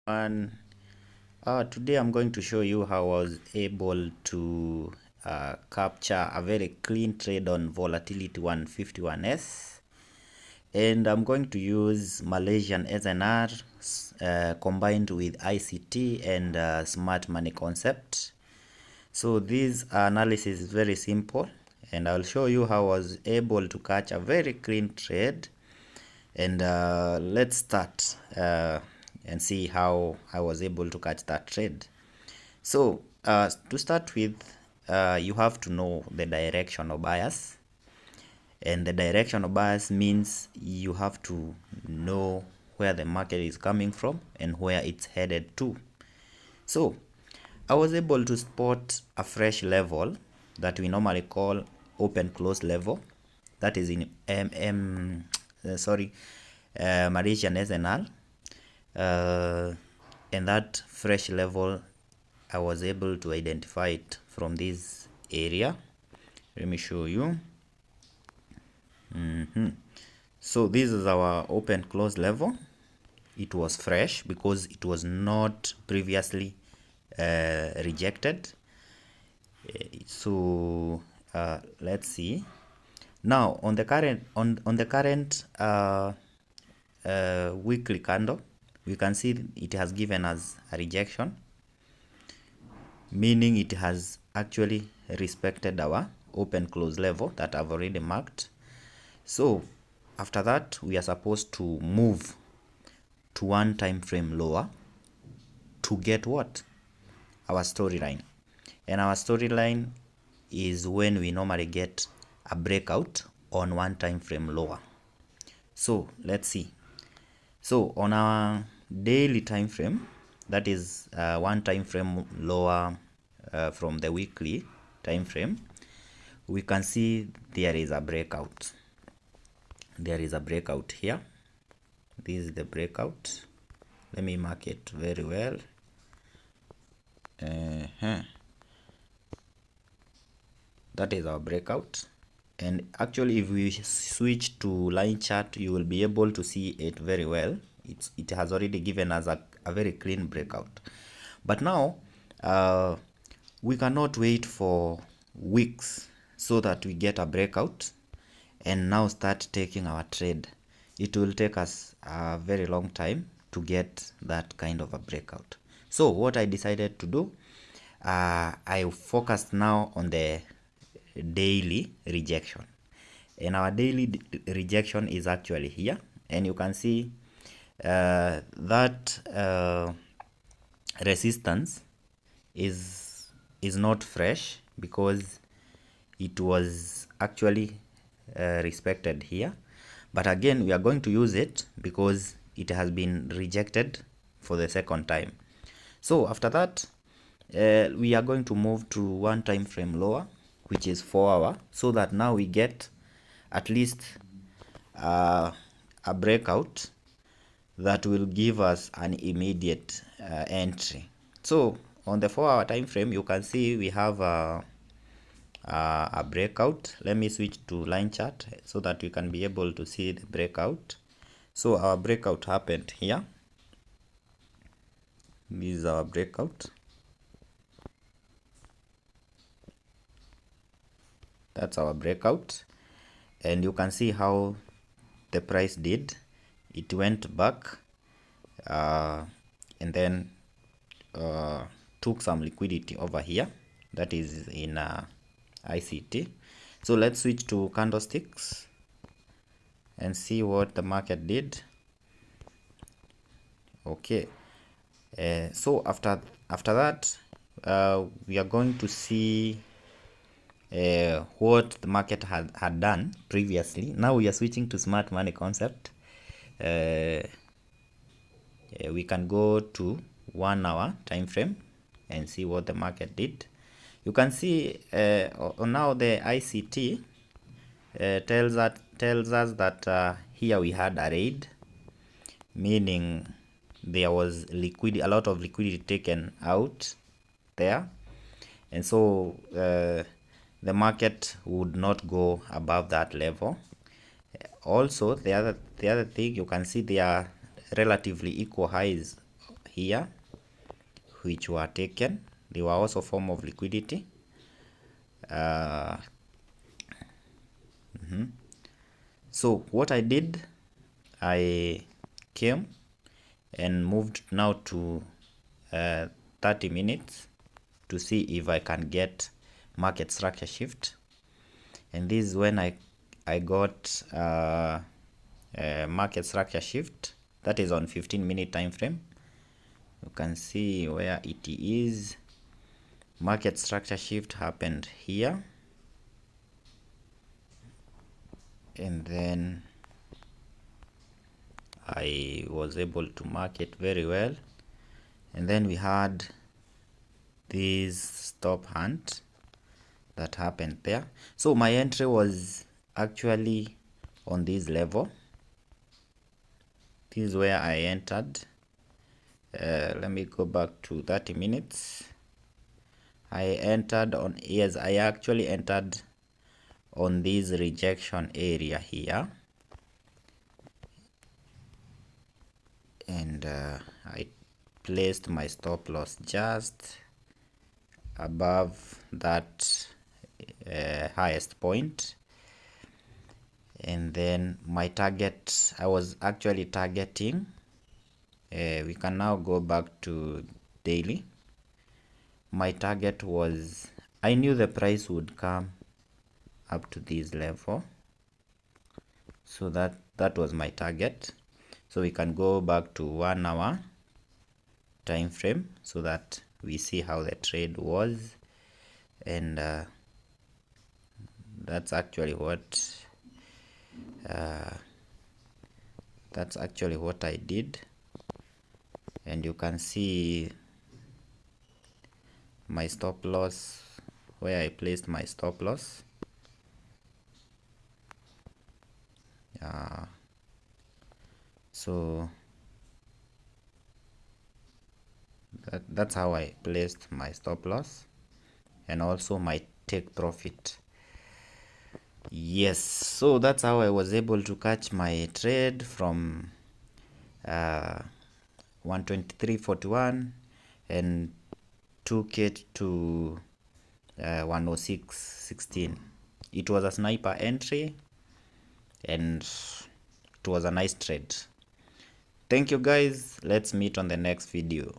And today I'm going to show you how I was able to capture a very clean trade on Volatility 151S, and I'm going to use Malaysian SNR combined with ICT and smart money concept. So this analysis is very simple, and I'll show you how I was able to catch a very clean trade. And let's start and see how I was able to catch that trade. So to start with, you have to know the direction of bias, and the direction of bias means you have to know where the market is coming from and where it's headed to. So I was able to spot a fresh level that we normally call open close level, that is in Malaysian SNR, and that fresh level I was able to identify it from this area. Let me show you. So this is our open close level. It was fresh because it was not previously rejected. So let's see. Now on the current weekly candle, we can see it has given us a rejection, meaning it has actually respected our open close level that I've already marked. So after that, we are supposed to move to one time frame lower to get what? Our storyline. And our storyline is when we normally get a breakout on one time frame lower. So let's see. So on our daily time frame, that is one time frame lower from the weekly time frame, we can see there is a breakout. There is a breakout here. This is the breakout. Let me mark it very well. That is our breakout. And actually, if we switch to line chart, you will be able to see it very well. It has already given us a very clean breakout. But now we cannot wait for weeks so that we get a breakout and now start taking our trade. It will take us a very long time to get that kind of a breakout. So what I decided to do, I focused now on the daily rejection, and our daily rejection is actually here, and you can see that resistance is not fresh because it was actually respected here, but again we are going to use it because it has been rejected for the second time. So after that, we are going to move to one time frame lower, which is 4 hour, so that now we get at least a breakout that will give us an immediate entry. So on the 4 hour time frame, you can see we have a breakout. Let me switch to line chart so that you can be able to see the breakout. So our breakout happened here. This is our breakout. That's our breakout, and you can see how the price did. It went back and then took some liquidity over here, that is in ICT. So let's switch to candlesticks and see what the market did. Okay, so after that, we are going to see what the market had done previously. Now we are switching to smart money concept. We can go to 1 hour time frame and see what the market did. You can see now the ICT tells us that here we had a raid, meaning there was a lot of liquidity taken out there, and so the market would not go above that level. Also, the other thing, you can see there are relatively equal highs here which were taken. They were also form of liquidity. So what I did, I came and moved now to 30 minutes to see if I can get market structure shift, and this is when I got market structure shift. That is on 15-minute time frame. You can see where it is. Market structure shift happened here, and then I was able to mark it very well. And then we had this stop hunt that happened there. So my entry was actually on this level. This is where I entered. Let me go back to 30 minutes. I entered on, yes, I actually entered on this rejection area here, and I placed my stop loss just above that highest point. And then my target, I was actually targeting, we can now go back to daily. My target was, I knew the price would come up to this level, so that was my target. So we can go back to 1 hour time frame so that we see how the trade was, and that's actually what I did. And you can see my stop loss, where I placed my stop loss. So that's how I placed my stop loss and also my take profit. Yes, so that's how I was able to catch my trade from 123.41 and took it to 106.16. It was a sniper entry and it was a nice trade. Thank you guys. Let's meet on the next video.